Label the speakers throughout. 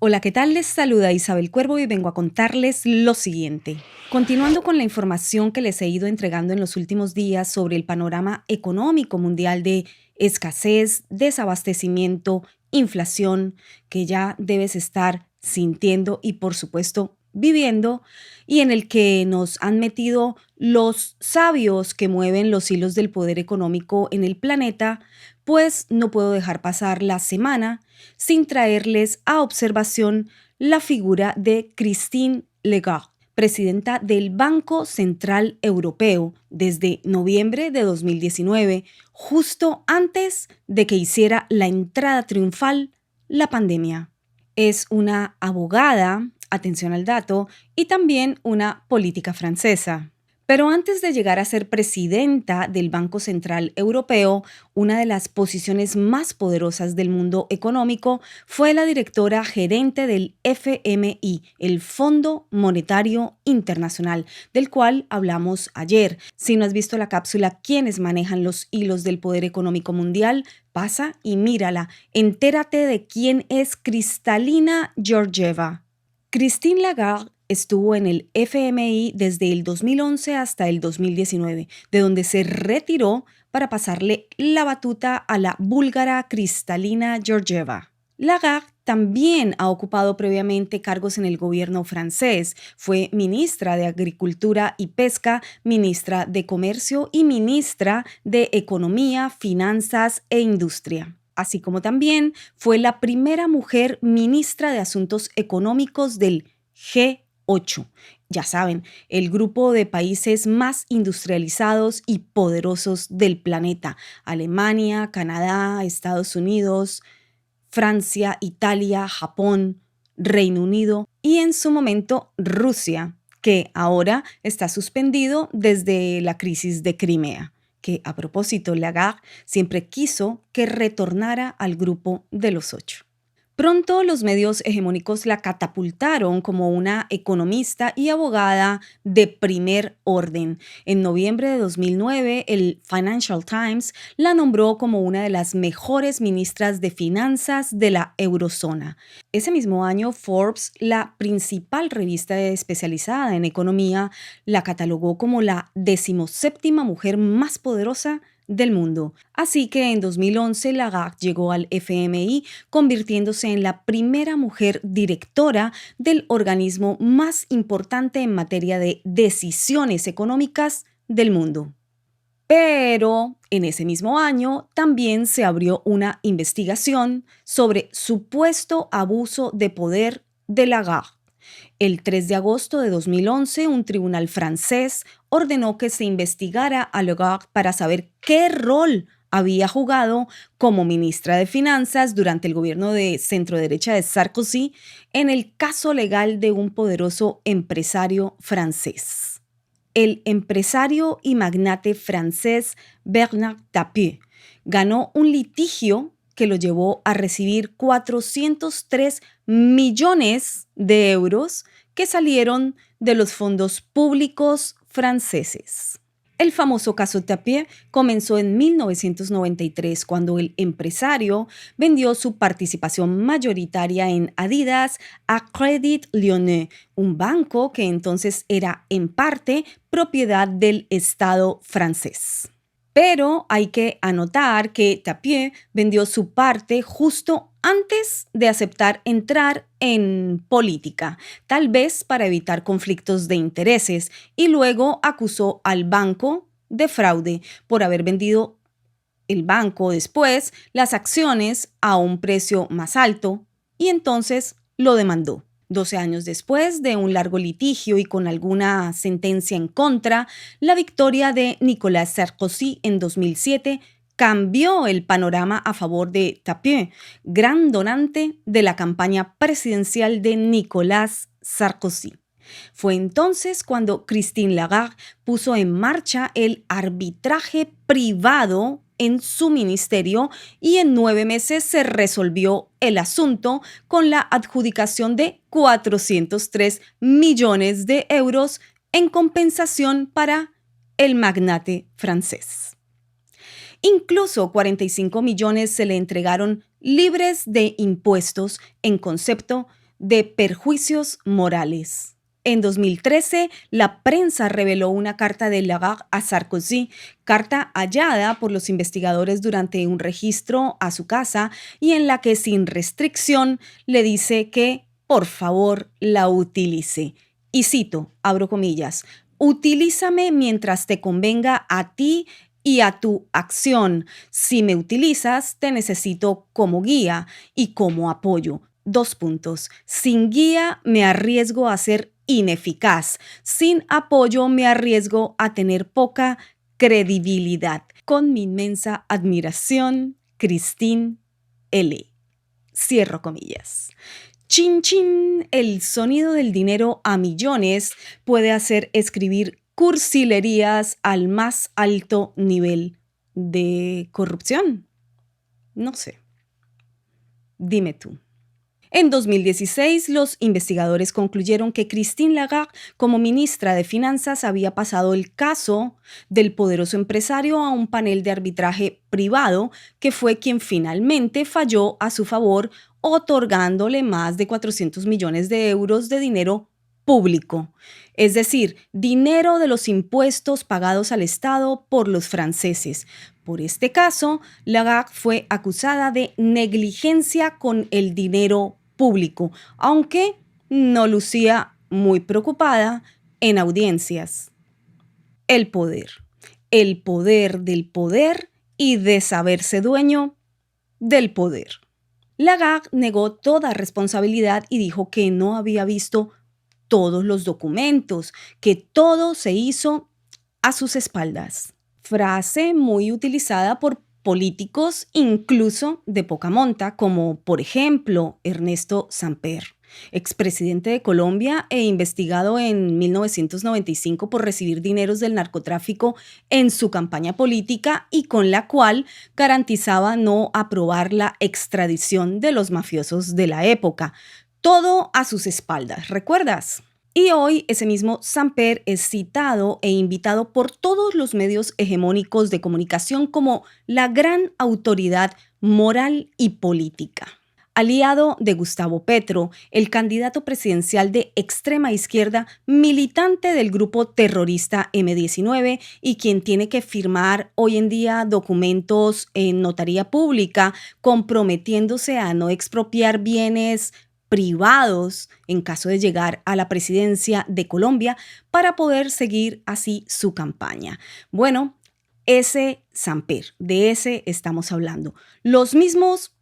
Speaker 1: Hola, ¿qué tal? Les saluda Isabel Cuervo y vengo a contarles lo siguiente. Continuando con la información que les he ido entregando en los últimos días sobre el panorama económico mundial de escasez, desabastecimiento, inflación, que ya debes estar sintiendo y por supuesto viviendo, y en el que nos han metido los sabios que mueven los hilos del poder económico en el planeta, pues no puedo dejar pasar la semana sin traerles a observación la figura de Christine Lagarde, presidenta del Banco Central Europeo desde noviembre de 2019, justo antes de que hiciera la entrada triunfal la pandemia. Es una abogada, atención al dato, y también una política francesa. Pero antes de llegar a ser presidenta del Banco Central Europeo, una de las posiciones más poderosas del mundo económico, fue la directora gerente del FMI, el Fondo Monetario Internacional, del cual hablamos ayer. Si no has visto la cápsula ¿Quiénes manejan los hilos del poder económico mundial?, pasa y mírala. Entérate de quién es Kristalina Georgieva. Christine Lagarde estuvo en el FMI desde el 2011 hasta el 2019, de donde se retiró para pasarle la batuta a la búlgara Kristalina Georgieva. Lagarde también ha ocupado previamente cargos en el gobierno francés. Fue ministra de Agricultura y Pesca, ministra de Comercio y ministra de Economía, Finanzas e Industria. Así como también fue la primera mujer ministra de Asuntos Económicos del G8. Ya saben, el grupo de países más industrializados y poderosos del planeta. Alemania, Canadá, Estados Unidos, Francia, Italia, Japón, Reino Unido y en su momento Rusia, que ahora está suspendido desde la crisis de Crimea, que a propósito Lagarde siempre quiso que retornara al grupo de los 8. Pronto los medios hegemónicos la catapultaron como una economista y abogada de primer orden. En noviembre de 2009, el Financial Times la nombró como una de las mejores ministras de finanzas de la eurozona. Ese mismo año, Forbes, la principal revista especializada en economía, la catalogó como la 17ª mujer más poderosa del mundo. Así que en 2011 Lagarde llegó al FMI, convirtiéndose en la primera mujer directora del organismo más importante en materia de decisiones económicas del mundo. Pero en ese mismo año también se abrió una investigación sobre supuesto abuso de poder de Lagarde. El 3 de agosto de 2011, un tribunal francés ordenó que se investigara a Lagarde para saber qué rol había jugado como ministra de Finanzas durante el gobierno de centroderecha de Sarkozy en el caso legal de un poderoso empresario francés. El empresario y magnate francés Bernard Tapie ganó un litigio que lo llevó a recibir 403 millones de euros que salieron de los fondos públicos franceses. El famoso caso Tapie comenzó en 1993, cuando el empresario vendió su participación mayoritaria en Adidas a Crédit Lyonnais, un banco que entonces era en parte propiedad del Estado francés. Pero hay que anotar que Tapie vendió su parte justo antes de aceptar entrar en política, tal vez para evitar conflictos de intereses, y luego acusó al banco de fraude por haber vendido el banco después las acciones a un precio más alto y entonces lo demandó. 12 años después de un largo litigio y con alguna sentencia en contra, la victoria de Nicolas Sarkozy en 2007 cambió el panorama a favor de Tapie, gran donante de la campaña presidencial de Nicolas Sarkozy. Fue entonces cuando Christine Lagarde puso en marcha el arbitraje privado en su ministerio y en 9 meses se resolvió el asunto con la adjudicación de 403 millones de euros en compensación para el magnate francés. Incluso 45 millones se le entregaron libres de impuestos en concepto de perjuicios morales. En 2013, la prensa reveló una carta de Lagarde a Sarkozy, carta hallada por los investigadores durante un registro a su casa y en la que sin restricción le dice que, por favor, la utilice. Y cito, abro comillas, utilízame mientras te convenga a ti y a tu acción. Si me utilizas, te necesito como guía y como apoyo. Dos puntos. Sin guía me arriesgo a ser ineficaz. Sin apoyo me arriesgo a tener poca credibilidad. Con mi inmensa admiración, Christine L. Cierro comillas. Chin chin, el sonido del dinero a millones puede hacer escribir cursilerías al más alto nivel de corrupción. No sé. Dime tú. En 2016, los investigadores concluyeron que Christine Lagarde, como ministra de Finanzas, había pasado el caso del poderoso empresario a un panel de arbitraje privado, que fue quien finalmente falló a su favor, otorgándole más de 400 millones de euros de dinero público, es decir, dinero de los impuestos pagados al Estado por los franceses. Por este caso, Lagarde fue acusada de negligencia con el dinero público, aunque no lucía muy preocupada en audiencias. El poder del poder y de saberse dueño del poder. Lagarde negó toda responsabilidad y dijo que no había visto todos los documentos, que todo se hizo a sus espaldas. Frase muy utilizada por políticos incluso de poca monta, como por ejemplo Ernesto Samper, expresidente de Colombia e investigado en 1995 por recibir dineros del narcotráfico en su campaña política y con la cual garantizaba no aprobar la extradición de los mafiosos de la época. Todo a sus espaldas, ¿recuerdas? Y hoy ese mismo Samper es citado e invitado por todos los medios hegemónicos de comunicación como la gran autoridad moral y política. Aliado de Gustavo Petro, el candidato presidencial de extrema izquierda, militante del grupo terrorista M-19 y quien tiene que firmar hoy en día documentos en notaría pública comprometiéndose a no expropiar bienes privados en caso de llegar a la presidencia de Colombia para poder seguir así su campaña. Bueno, ese Samper, de ese estamos hablando. Los mismos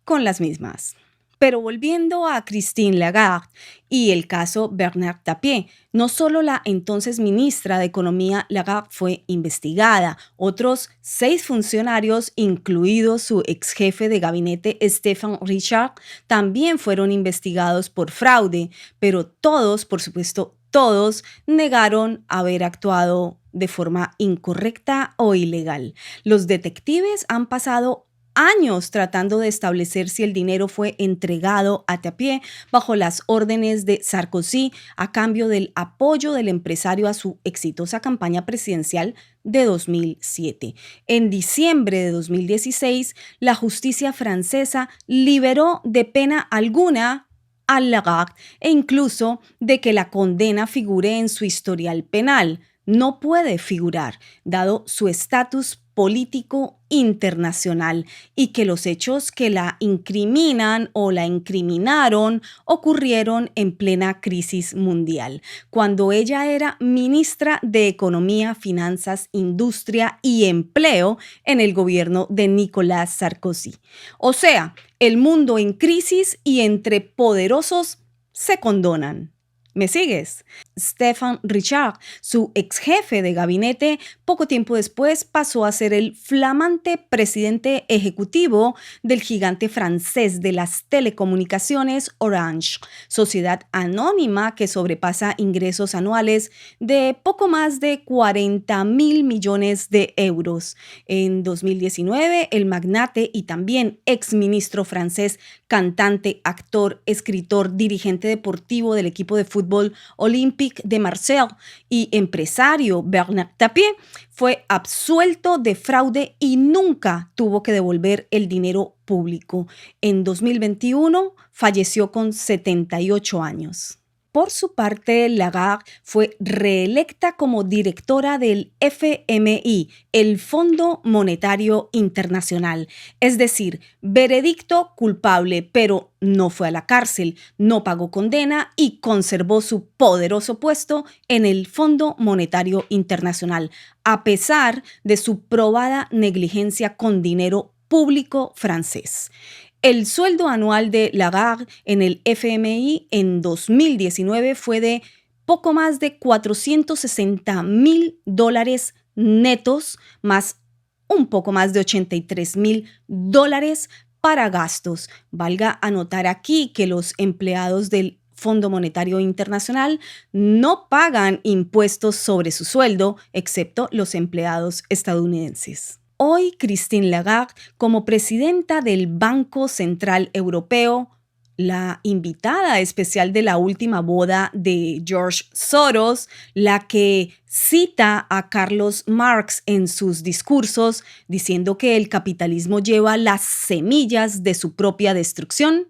Speaker 1: con las mismas. Pero volviendo a Christine Lagarde y el caso Bernard Tapie, no solo la entonces ministra de Economía Lagarde fue investigada, otros 6 funcionarios, incluido su ex jefe de gabinete Stéphane Richard, también fueron investigados por fraude, pero todos, por supuesto, todos negaron haber actuado de forma incorrecta o ilegal. Los detectives han pasado años tratando de establecer si el dinero fue entregado a Tapie bajo las órdenes de Sarkozy a cambio del apoyo del empresario a su exitosa campaña presidencial de 2007. En diciembre de 2016, la justicia francesa liberó de pena alguna a Lagarde e incluso de que la condena figure en su historial penal. No puede figurar, dado su estatus político internacional y que los hechos que la incriminan o la incriminaron ocurrieron en plena crisis mundial, cuando ella era ministra de Economía, Finanzas, Industria y Empleo en el gobierno de Nicolás Sarkozy. O sea, el mundo en crisis y entre poderosos se condonan. ¿Me sigues? Stéphane Richard, su ex jefe de gabinete, poco tiempo después pasó a ser el flamante presidente ejecutivo del gigante francés de las telecomunicaciones Orange, sociedad anónima que sobrepasa ingresos anuales de poco más de 40.000 millones de euros. En 2019, el magnate y también exministro francés, cantante, actor, escritor, dirigente deportivo del equipo de fútbol fútbol Olympique de Marsella y empresario Bernard Tapie, fue absuelto de fraude y nunca tuvo que devolver el dinero público. En 2021 falleció con 78 años. Por su parte, Lagarde fue reelecta como directora del FMI, el Fondo Monetario Internacional. Es decir, veredicto culpable, pero no fue a la cárcel, no pagó condena y conservó su poderoso puesto en el Fondo Monetario Internacional, a pesar de su probada negligencia con dinero público francés. El sueldo anual de Lagarde en el FMI en 2019 fue de poco más de $460,000 netos, más un poco más de $83,000 para gastos. Valga anotar aquí que los empleados del Fondo Monetario Internacional no pagan impuestos sobre su sueldo, excepto los empleados estadounidenses. Hoy, Christine Lagarde, como presidenta del Banco Central Europeo, la invitada especial de la última boda de George Soros, la que cita a Carlos Marx en sus discursos diciendo que el capitalismo lleva las semillas de su propia destrucción,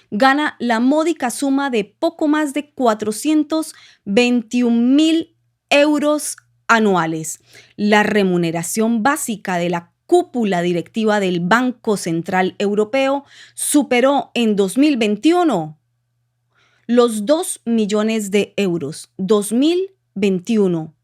Speaker 1: gana la módica suma de poco más de 421,000 euros anuales. La remuneración básica de la cúpula directiva del Banco Central Europeo superó en 2021 los 2 millones de euros. 2021,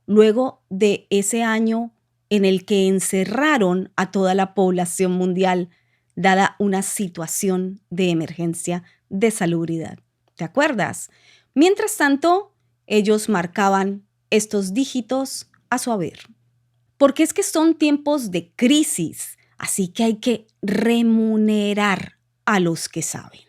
Speaker 1: luego de ese año en el que encerraron a toda la población mundial, dada una situación de emergencia de salubridad. ¿Te acuerdas? Mientras tanto, ellos marcaban estos dígitos a su haber. Porque es que son tiempos de crisis, así que hay que remunerar a los que saben.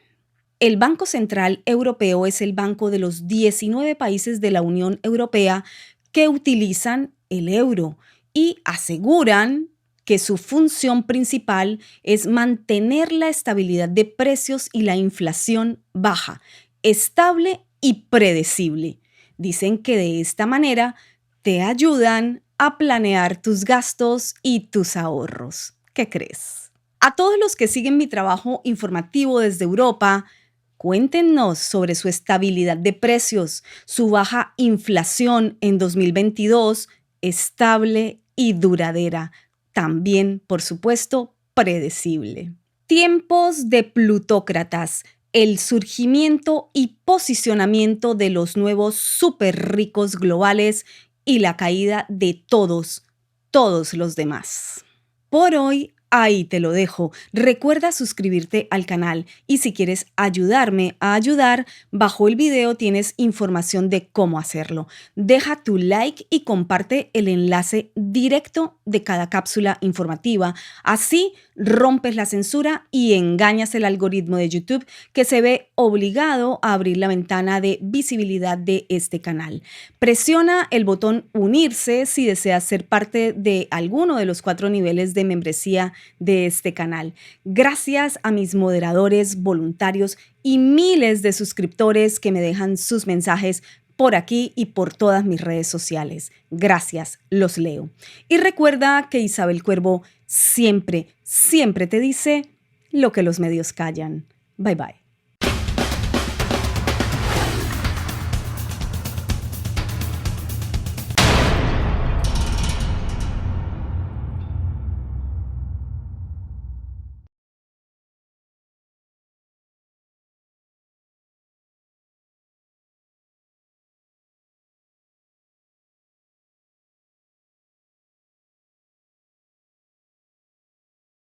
Speaker 1: El Banco Central Europeo es el banco de los 19 países de la Unión Europea que utilizan el euro y aseguran que su función principal es mantener la estabilidad de precios y la inflación baja, estable y predecible. Dicen que de esta manera te ayudan a planear tus gastos y tus ahorros. ¿Qué crees? A todos los que siguen mi trabajo informativo desde Europa, cuéntenos sobre su estabilidad de precios, su baja inflación en 2022, estable y duradera. También, por supuesto, predecible. Tiempos de plutócratas. El surgimiento y posicionamiento de los nuevos súper ricos globales y la caída de todos los demás. Por hoy, ahí te lo dejo. Recuerda suscribirte al canal y si quieres ayudarme a ayudar, bajo el video tienes información de cómo hacerlo. Deja tu like y comparte el enlace directo de cada cápsula informativa. Así rompes la censura y engañas el algoritmo de YouTube que se ve obligado a abrir la ventana de visibilidad de este canal. Presiona el botón unirse si deseas ser parte de alguno de los 4 niveles de membresía de este canal. Gracias a mis moderadores, voluntarios y miles de suscriptores que me dejan sus mensajes por aquí y por todas mis redes sociales. Gracias, los leo. Y recuerda que Isabel Cuervo siempre te dice lo que los medios callan. Bye bye.